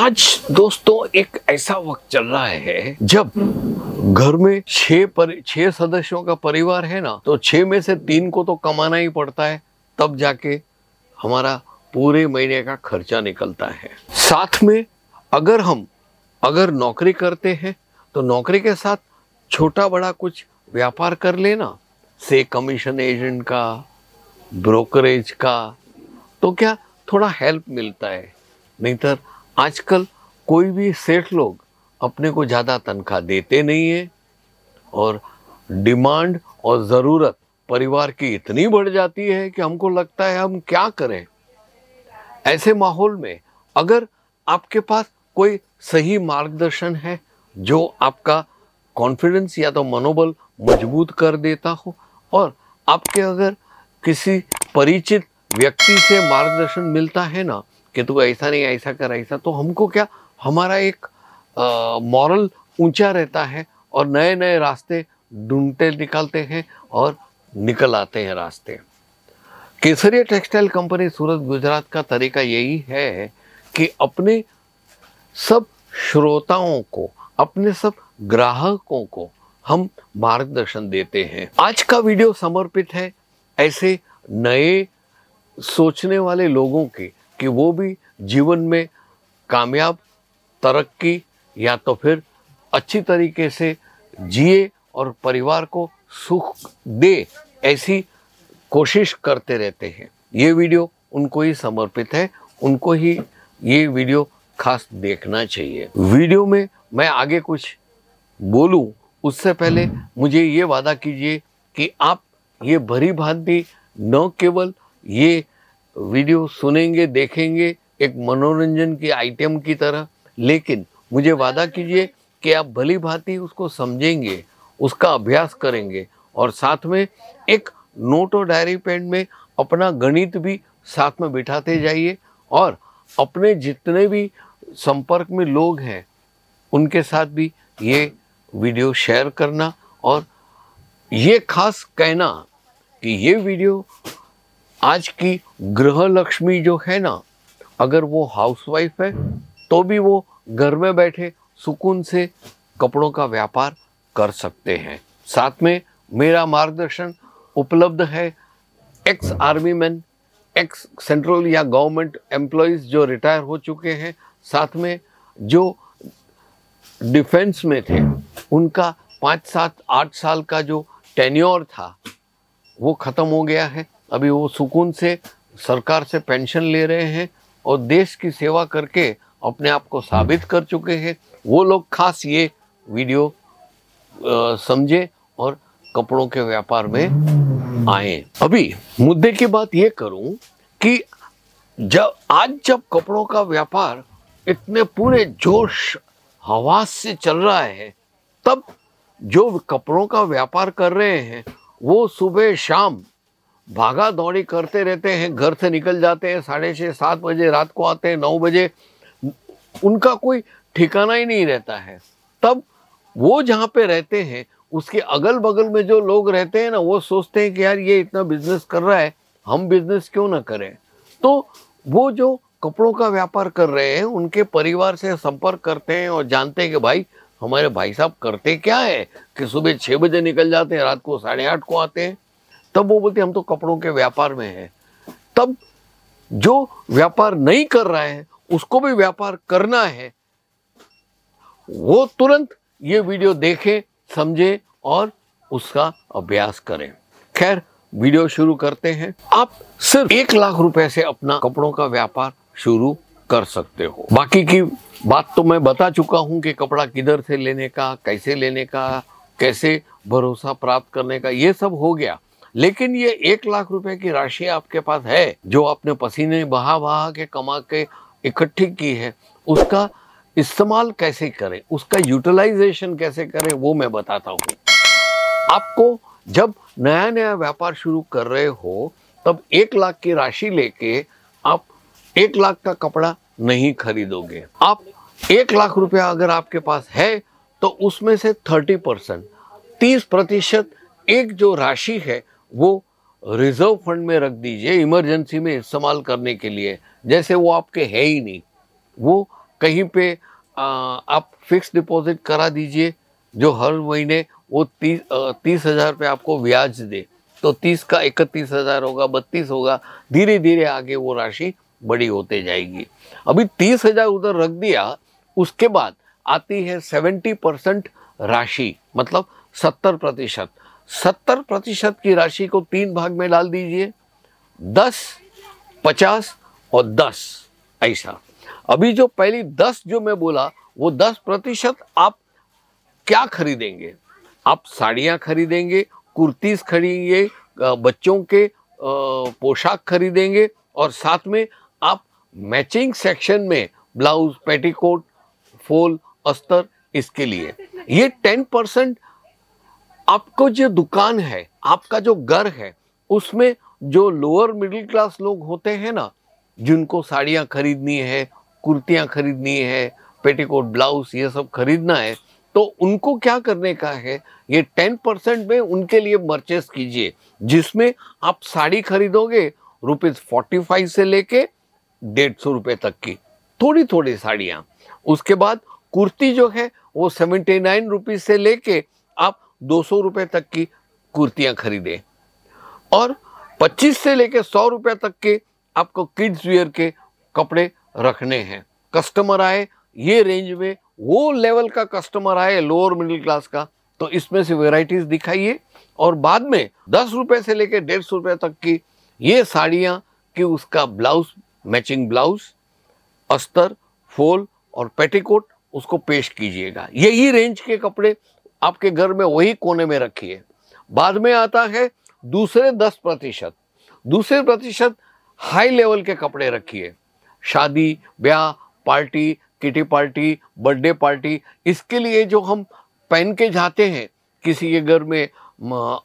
आज दोस्तों एक ऐसा वक्त चल रहा है जब घर में 6 सदस्यों का परिवार है ना, तो 6 में से 3 को तो कमाना ही पड़ता है, तब जाके हमारा पूरे महीने का खर्चा निकलता है। साथ में अगर नौकरी करते हैं तो नौकरी के साथ छोटा बड़ा कुछ व्यापार कर लेना, से कमीशन एजेंट का, ब्रोकरेज का, तो क्या थोड़ा हेल्प मिलता है। नहीं तो आजकल कोई भी सेठ लोग अपने को ज़्यादा तनख्वाह देते नहीं है और डिमांड और ज़रूरत परिवार की इतनी बढ़ जाती है कि हमको लगता है हम क्या करें। ऐसे माहौल में अगर आपके पास कोई सही मार्गदर्शन है जो आपका कॉन्फिडेंस या तो मनोबल मजबूत कर देता हो, और आपके अगर किसी परिचित व्यक्ति से मार्गदर्शन मिलता है ना कि तू ऐसा नहीं ऐसा कर ऐसा, तो हमको क्या हमारा एक मॉरल ऊंचा रहता है और नए नए रास्ते ढूंढते निकलते हैं और निकल आते हैं रास्ते। केसरिया टेक्सटाइल कंपनी सूरत गुजरात का तरीका यही है कि अपने सब श्रोताओं को, अपने सब ग्राहकों को हम मार्गदर्शन देते हैं। आज का वीडियो समर्पित है ऐसे नए सोचने वाले लोगों के कि वो भी जीवन में कामयाब, तरक्की या तो फिर अच्छी तरीके से जिए और परिवार को सुख दे, ऐसी कोशिश करते रहते हैं। ये वीडियो उनको ही समर्पित है, उनको ही ये वीडियो खास देखना चाहिए। वीडियो में मैं आगे कुछ बोलूं उससे पहले मुझे ये वादा कीजिए कि आप ये भली भांति न केवल ये वीडियो सुनेंगे, देखेंगे एक मनोरंजन की आइटम की तरह, लेकिन मुझे वादा कीजिए कि आप भली भांति उसको समझेंगे, उसका अभ्यास करेंगे और साथ में एक नोट और डायरी पेन में अपना गणित भी साथ में बिठाते जाइए और अपने जितने भी संपर्क में लोग हैं उनके साथ भी ये वीडियो शेयर करना, और ये खास कहना कि ये वीडियो आज की गृह लक्ष्मी जो है ना, अगर वो हाउसवाइफ है तो भी वो घर में बैठे सुकून से कपड़ों का व्यापार कर सकते हैं। साथ में मेरा मार्गदर्शन उपलब्ध है ex army man, x central या गवर्नमेंट एम्प्लॉयज़ जो रिटायर हो चुके हैं, साथ में जो डिफेंस में थे उनका 5, 7, 8 साल का जो टेन्योर था वो ख़त्म हो गया है। अभी वो सुकून से सरकार से पेंशन ले रहे हैं और देश की सेवा करके अपने आप को साबित कर चुके हैं। वो लोग खास ये वीडियो समझे और कपड़ों के व्यापार में आए। अभी मुद्दे की बात ये करूं कि जब कपड़ों का व्यापार इतने पूरे जोश हवास से चल रहा है, तब जो कपड़ों का व्यापार कर रहे हैं वो सुबह शाम भागा दौड़ी करते रहते हैं, घर से निकल जाते हैं 6:30 7 बजे, रात को आते हैं 9 बजे, उनका कोई ठिकाना ही नहीं रहता है। तब वो जहाँ पे रहते हैं उसके अगल बगल में जो लोग रहते हैं ना, वो सोचते हैं कि यार ये इतना बिजनेस कर रहा है, हम बिजनेस क्यों ना करें। तो वो जो कपड़ों का व्यापार कर रहे हैं उनके परिवार से संपर्क करते हैं और जानते हैं कि भाई हमारे भाई साहब करते क्या है कि सुबह 6 बजे निकल जाते हैं, रात को 8:30 को आते हैं। तब वो बोलते हम तो कपड़ों के व्यापार में हैं। तब जो व्यापार नहीं कर रहा है उसको भी व्यापार करना है, वो तुरंत ये वीडियो देखे, समझे और उसका अभ्यास करें। खैर वीडियो शुरू करते हैं। आप सिर्फ 1 लाख रुपए से अपना कपड़ों का व्यापार शुरू कर सकते हो। बाकी की बात तो मैं बता चुका हूं कि कपड़ा किधर से लेने का, कैसे लेने का, कैसे भरोसा प्राप्त करने का, ये सब हो गया। लेकिन ये 1 लाख रुपए की राशि आपके पास है जो आपने पसीने बहा के कमा के इकट्ठी की है, उसका इस्तेमाल कैसे करें, उसका यूटिलाइजेशन कैसे करें, वो मैं बताता हूँ। आपको जब नया नया व्यापार शुरू कर रहे हो तब 1 लाख की राशि लेके आप 1 लाख का कपड़ा नहीं खरीदोगे। आप 1 लाख रुपया अगर आपके पास है तो उसमें से 30%, 30% एक जो राशि है वो रिजर्व फंड में रख दीजिए, इमरजेंसी में इस्तेमाल करने के लिए। जैसे वो आपके है ही नहीं, वो कहीं पे आप फिक्स डिपॉजिट करा दीजिए जो हर महीने वो 30,000 पे आपको ब्याज दे, तो 30 का 31,000 होगा, 32 होगा, धीरे धीरे आगे वो राशि बड़ी होते जाएगी। अभी 30,000 उधर रख दिया, उसके बाद आती है 70% राशि, मतलब 70%। 70% की राशि को 3 भाग में डाल दीजिए, 10, 50 और 10, ऐसा। अभी जो पहली 10 जो मैं बोला, वो 10% आप क्या खरीदेंगे? आप साड़ियाँ खरीदेंगे, कुर्तीज खरीदेंगे, बच्चों के पोशाक खरीदेंगे, और साथ में आप मैचिंग सेक्शन में ब्लाउज, पेटीकोट, फॉल, अस्तर, इसके लिए ये 10% आपको जो दुकान है, आपका जो घर है, उसमें जो लोअर मिडिल क्लास लोग होते हैं ना, जिनको साड़ियाँ खरीदनी है, कुर्तियाँ खरीदनी है, पेटीकोट, ब्लाउज ये सब खरीदना है, तो उनको क्या करने का है, ये 10% में उनके लिए परचेस कीजिए, जिसमें आप साड़ी खरीदोगे ₹45 से लेके 150 रुपए तक की थोड़ी थोड़ी साड़ियाँ। उसके बाद कुर्ती जो है वो 79 रुपीज से लेके आप 200 रुपए तक की कुर्तियाँ खरीदें, और 25 से लेके 100 रुपए तक के आपको किड्स वियर के कपड़े रखने हैं। कस्टमर आए ये रेंज में, वो लेवल का कस्टमर आए लोअर मिडिल क्लास का, तो इसमें से वेराइटीज दिखाइए, और बाद में 10 रुपए से लेके 150 रुपए तक की ये साड़ियाँ कि उसका ब्लाउज, मैचिंग ब्लाउज, अस्तर, फॉल और पेटीकोट उसको पेश कीजिएगा। यही रेंज के कपड़े आपके घर में वही कोने में रखिए। बाद में आता है दूसरे 10%। दूसरे प्रतिशत हाई लेवल के कपड़े रखिए, शादी, ब्याह, party, kitty party, birthday party, इसके लिए जो हम पहन के जाते हैं, किसी के घर में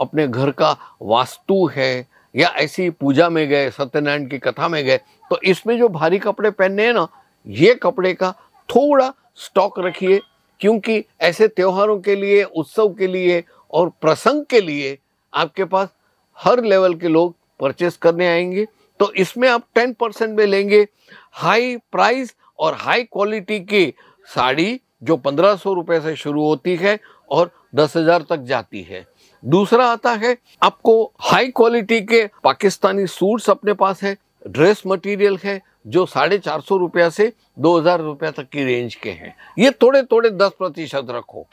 अपने घर का वास्तु है, या ऐसी पूजा में गए, सत्यनारायण की कथा में गए, तो इसमें जो भारी कपड़े पहनने हैं ना, ये कपड़े का थोड़ा स्टॉक रखिए, क्योंकि ऐसे त्योहारों के लिए, उत्सव के लिए और प्रसंग के लिए आपके पास हर लेवल के लोग परचेस करने आएंगे। तो इसमें आप 10% में लेंगे हाई प्राइस और हाई क्वालिटी की साड़ी, जो 1500 रुपए से शुरू होती है और 10,000 तक जाती है। दूसरा आता है आपको हाई क्वालिटी के पाकिस्तानी सूट्स अपने पास है, ड्रेस मटेरियल है, जो 450 रुपया से 2,000 रुपया तक की रेंज के हैं। ये थोड़े थोड़े 10% रखो,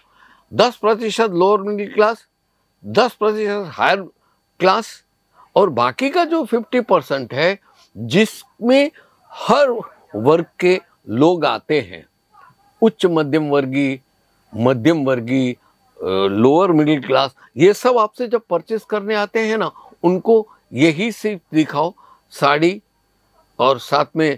10% lower middle class, 10% higher class, और बाकी का जो 50% है, जिसमें हर वर्ग के लोग आते हैं, उच्च मध्यम वर्गीय, मध्यम वर्गीय, लोअर मिडिल क्लास, ये सब आपसे जब परचेस करने आते हैं ना, उनको यही सिर्फ दिखाओ, साड़ी और साथ में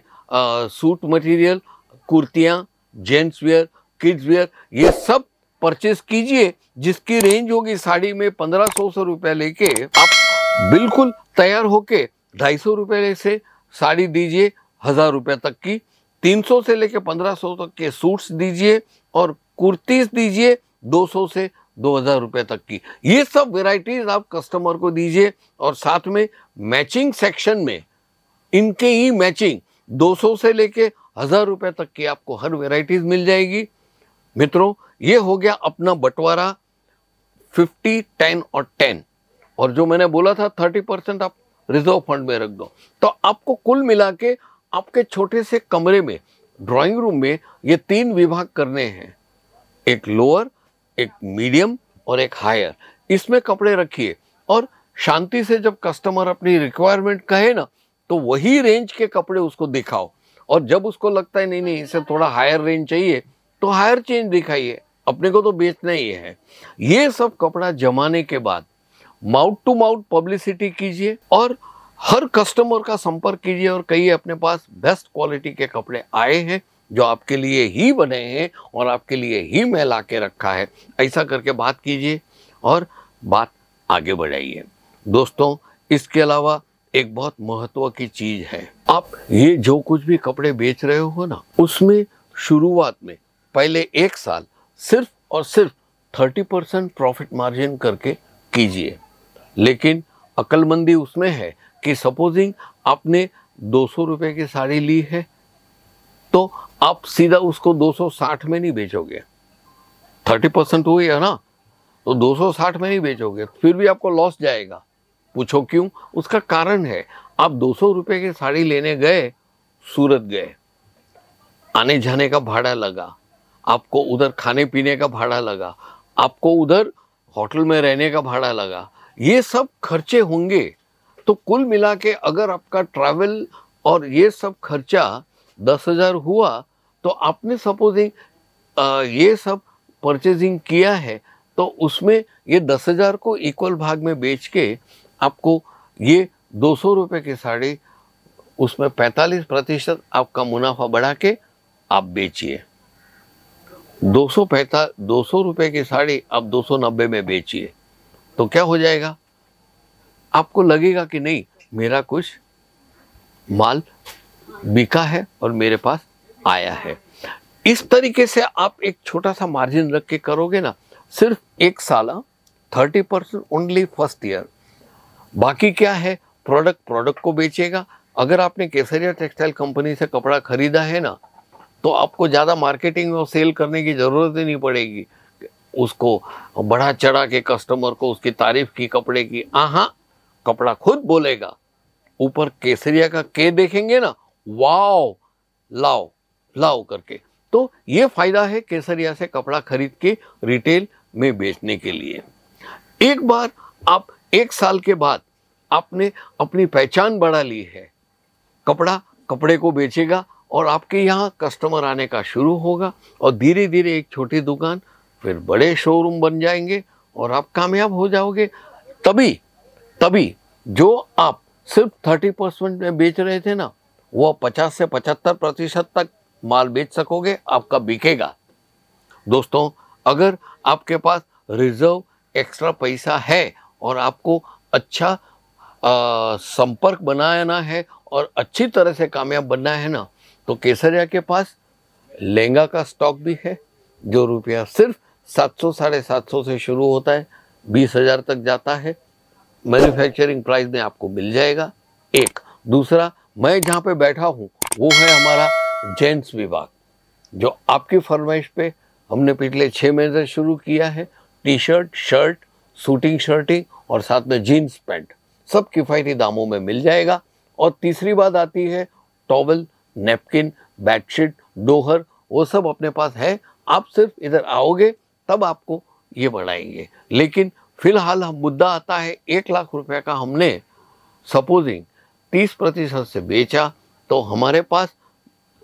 सूट मटेरियल, कुर्तियाँ, जेंट्स वेयर, किड्स वेयर, ये सब परचेस कीजिए, जिसकी रेंज होगी साड़ी में 1500 रुपये लेके आप बिल्कुल तैयार होके 250 रुपये से साड़ी दीजिए 1000 रुपये तक की, 300 से लेके 1500 तक के सूट्स दीजिए, और कुर्तीज दीजिए 200 से 2000 रुपये तक की। ये सब वेराइटीज आप कस्टमर को दीजिए, और साथ में मैचिंग सेक्शन में इनके ही मैचिंग 200 से लेके 1000 रुपये तक की आपको हर वेराइटीज मिल जाएगी। मित्रों, ये हो गया अपना बंटवारा 50, 10 और 10, और जो मैंने बोला था 30% आप रिजर्व फंड में रख दो। तो आपको कुल मिला के आपके छोटे से कमरे में, ड्राइंग रूम में, ये 3 विभाग करने हैं, एक लोअर, एक मीडियम और एक हायर। इसमें कपड़े रखिए, और शांति से जब कस्टमर अपनी रिक्वायरमेंट कहे ना, तो वही रेंज के कपड़े उसको दिखाओ, और जब उसको लगता है नहीं नहीं इसे थोड़ा हायर रेंज चाहिए, तो हायर चेंज दिखाइए, अपने को तो बेचना ही है। ये सब कपड़ा जमाने के बाद माउथ टू माउथ पब्लिसिटी कीजिए, और हर कस्टमर का संपर्क कीजिए, और कहिए अपने पास बेस्ट क्वालिटी के कपड़े आए हैं, जो आपके लिए ही बने हैं और आपके लिए ही मैं ला के रखा है। ऐसा करके बात कीजिए और बात आगे बढ़ाइए। दोस्तों, इसके अलावा एक बहुत महत्व की चीज है, आप ये जो कुछ भी कपड़े बेच रहे हो ना, उसमें शुरुआत में पहले 1 साल सिर्फ और सिर्फ 30% प्रॉफिट मार्जिन करके कीजिए। लेकिन अक्लमंदी उसमें है कि सपोजिंग आपने 200 रुपए की साड़ी ली है, तो आप सीधा उसको 260 में नहीं बेचोगे, 30% हुई है ना, तो 260 में नहीं बेचोगे, फिर भी आपको लॉस जाएगा। पूछो क्यों? उसका कारण है, आप 200 रुपए की साड़ी लेने गए, सूरत गए, आने जाने का भाड़ा लगा, आपको उधर खाने पीने का भाड़ा लगा, आपको उधर होटल में रहने का भाड़ा लगा, ये सब खर्चे होंगे। तो कुल मिला के अगर आपका ट्रैवल और ये सब खर्चा 10,000 हुआ, तो आपने सपोजिंग ये सब परचेजिंग किया है, तो उसमें ये 10,000 को इक्वल भाग में बेच के आपको ये 200 रुपए की साड़ी, उसमें 45% आपका मुनाफा बढ़ा के आप बेचिए। 200 रुपए की साड़ी आप 290 में बेचिए, तो क्या हो जाएगा? आपको लगेगा कि नहीं, मेरा कुछ माल बिका है और मेरे पास आया है। इस तरीके से आप एक छोटा सा मार्जिन रख के करोगे ना, सिर्फ 1 साल, 30% ओनली फर्स्ट ईयर। बाकी क्या है, प्रोडक्ट को बेचेगा। अगर आपने केसरिया टेक्सटाइल कंपनी से कपड़ा खरीदा है ना, तो आपको ज़्यादा मार्केटिंग और सेल करने की ज़रूरत ही नहीं पड़ेगी, उसको बढ़ा चढ़ा के कस्टमर को उसकी तारीफ की कपड़े की। हाँ, कपड़ा खुद बोलेगा, ऊपर केसरिया का के देखेंगे ना, वाओ, लाओ लाओ करके। तो ये फायदा है केसरिया से कपड़ा खरीद के रिटेल में बेचने के लिए। एक बार आप 1 साल के बाद आपने अपनी पहचान बढ़ा ली है, कपड़े को बेचेगा और आपके यहाँ कस्टमर आने का शुरू होगा, और धीरे धीरे एक छोटी दुकान फिर बड़े शोरूम बन जाएंगे और आप कामयाब हो जाओगे। तभी जो आप सिर्फ 30% में बेच रहे थे ना, वो 50 से 75% तक माल बेच सकोगे, आपका बिकेगा। दोस्तों, अगर आपके पास रिजर्व एक्स्ट्रा पैसा है और आपको अच्छा संपर्क बनाना है और अच्छी तरह से कामयाब बनना है ना, तो केसरिया के पास लहंगा का स्टॉक भी है, जो रुपया सिर्फ 700 750 से शुरू होता है, 20,000 तक जाता है। मैन्युफैक्चरिंग प्राइस में आपको मिल जाएगा। एक दूसरा, मैं जहाँ पे बैठा हूँ वो है हमारा जेंट्स विभाग, जो आपकी फरमाइश पे हमने पिछले 6 महीने से शुरू किया है। T shirt, shirt, shooting shirting और साथ में जीन्स पैंट, सब किफ़ायती दामों में मिल जाएगा। और तीसरी बात आती है टॉवल, नैपकिन, बेडशीट, डोहर, वो सब अपने पास है। आप सिर्फ इधर आओगे तब आपको ये बढ़ाएंगे। लेकिन फिलहाल हम मुद्दा आता है 1 लाख रुपए का हमने सपोजिंग 30% से बेचा, तो हमारे पास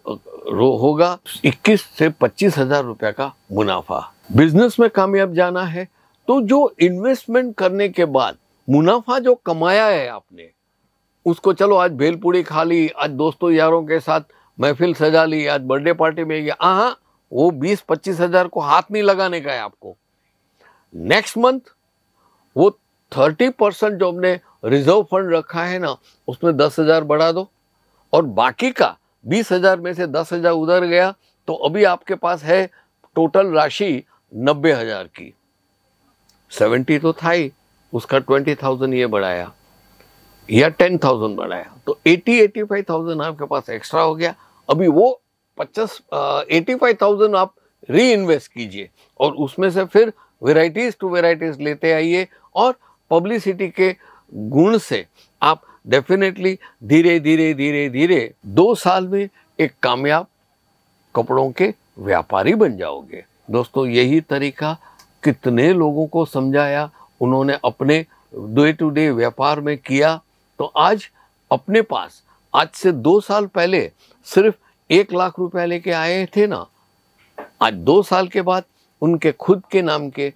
होगा 21 से 25,000 रुपए का मुनाफा। बिजनेस में कामयाब जाना है तो जो इन्वेस्टमेंट करने के बाद मुनाफा जो कमाया है आपने, उसको चलो आज भेलपूड़ी खा ली, आज दोस्तों यारों के साथ महफिल सजा ली, आज बर्थडे पार्टी में गया, हाँ, वो 20-25 हजार को हाथ नहीं लगाने का है आपको। नेक्स्ट मंथ वो 30% जो हमने रिजर्व फंड रखा है ना, उसमें 10,000 बढ़ा दो, और बाकी का 20,000 में से 10,000 उधर गया, तो अभी आपके पास है टोटल राशि 90,000 की। 70 तो था ही, उसका 20,000 ये बढ़ाया या 10,000 बढ़ाया, तो 85,000 आपके पास एक्स्ट्रा हो गया। अभी वो 85,000 आप री इन्वेस्ट कीजिए और उसमें से फिर वेराइटीज टू वेराइटीज लेते आइए, और पब्लिसिटी के गुण से आप डेफिनेटली धीरे धीरे धीरे धीरे 2 साल में एक कामयाब कपड़ों के व्यापारी बन जाओगे। दोस्तों, यही तरीका कितने लोगों को समझाया, उन्होंने अपने डे टू डे व्यापार में किया, तो आज अपने पास आज से 2 साल पहले सिर्फ 1 लाख रुपए लेके आए थे ना, आज 2 साल के बाद उनके खुद के नाम के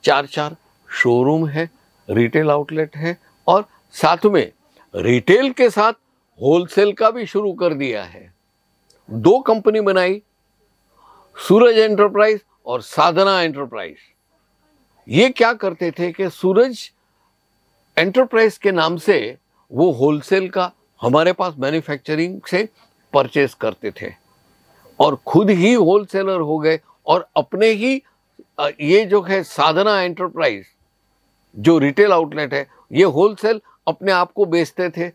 4 शोरूम है, रिटेल आउटलेट है, और साथ में रिटेल के साथ होलसेल का भी शुरू कर दिया है। 2 कंपनी बनाई, सूरज एंटरप्राइज और साधना एंटरप्राइज। ये क्या करते थे कि सूरज एंटरप्राइज के नाम से वो होलसेल का हमारे पास मैन्युफैक्चरिंग से परचेस करते थे, और खुद ही होलसेलर हो गए, और अपने ही ये जो है साधना एंटरप्राइज जो रिटेल आउटलेट है, ये होलसेल अपने आप को बेचते थे,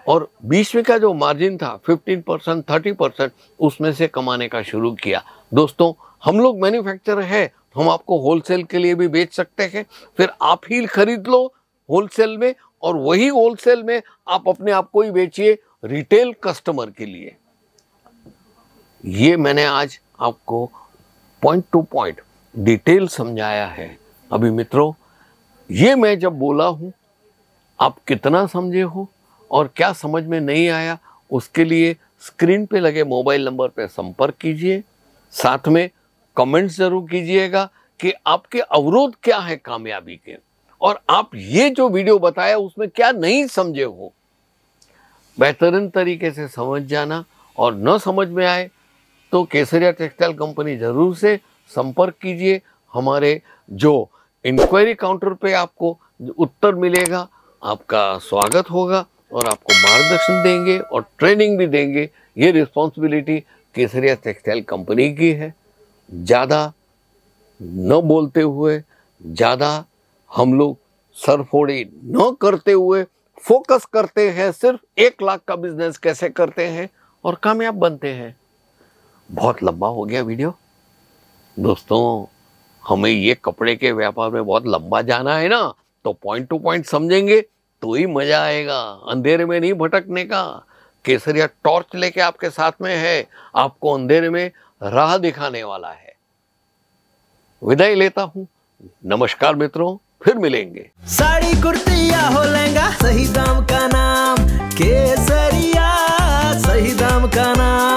और बीच में का जो मार्जिन था 15%, 30%, उसमें से कमाने का शुरू किया। दोस्तों, हम लोग मैन्युफैक्चरर है, हम आपको होलसेल के लिए भी बेच सकते हैं, फिर आप ही खरीद लो होलसेल में और वही होलसेल में आप अपने आप को ही बेचिए रिटेल कस्टमर के लिए। ये मैंने आज आपको पॉइंट टू पॉइंट डिटेल समझाया है। अभी मित्रों, ये मैं जब बोला हूं, आप कितना समझे हो और क्या समझ में नहीं आया, उसके लिए स्क्रीन पे लगे मोबाइल नंबर पे संपर्क कीजिए। साथ में कमेंट्स जरूर कीजिएगा कि आपके अवरोध क्या है कामयाबी के, और आप ये जो वीडियो बताया उसमें क्या नहीं समझे हो। बेहतरीन तरीके से समझ जाना, और न समझ में आए तो केसरिया टेक्सटाइल कंपनी जरूर से संपर्क कीजिए। हमारे जो इंक्वायरी काउंटर पे आपको उत्तर मिलेगा, आपका स्वागत होगा और आपको मार्गदर्शन देंगे और ट्रेनिंग भी देंगे। ये रिस्पॉन्सिबिलिटी केसरिया टेक्सटाइल कंपनी की है। ज़्यादा न बोलते हुए, ज़्यादा हम लोग सरफोड़ी न करते हुए फोकस करते हैं सिर्फ 1 लाख का बिजनेस कैसे करते हैं और कामयाब बनते हैं। बहुत लंबा हो गया वीडियो दोस्तों, हमें ये कपड़े के व्यापार में बहुत लंबा जाना है ना, तो पॉइंट टू पॉइंट समझेंगे तो ही मजा आएगा, अंधेरे में नहीं भटकने का। केसरिया टॉर्च लेके आपके साथ में है, आपको अंधेरे में राह दिखाने वाला है। विदाई लेता हूं, नमस्कार मित्रों, फिर मिलेंगे। साड़ी कुर्ती या हो लहंगा, सही दाम का नाम केसरिया, सही दाम का नाम।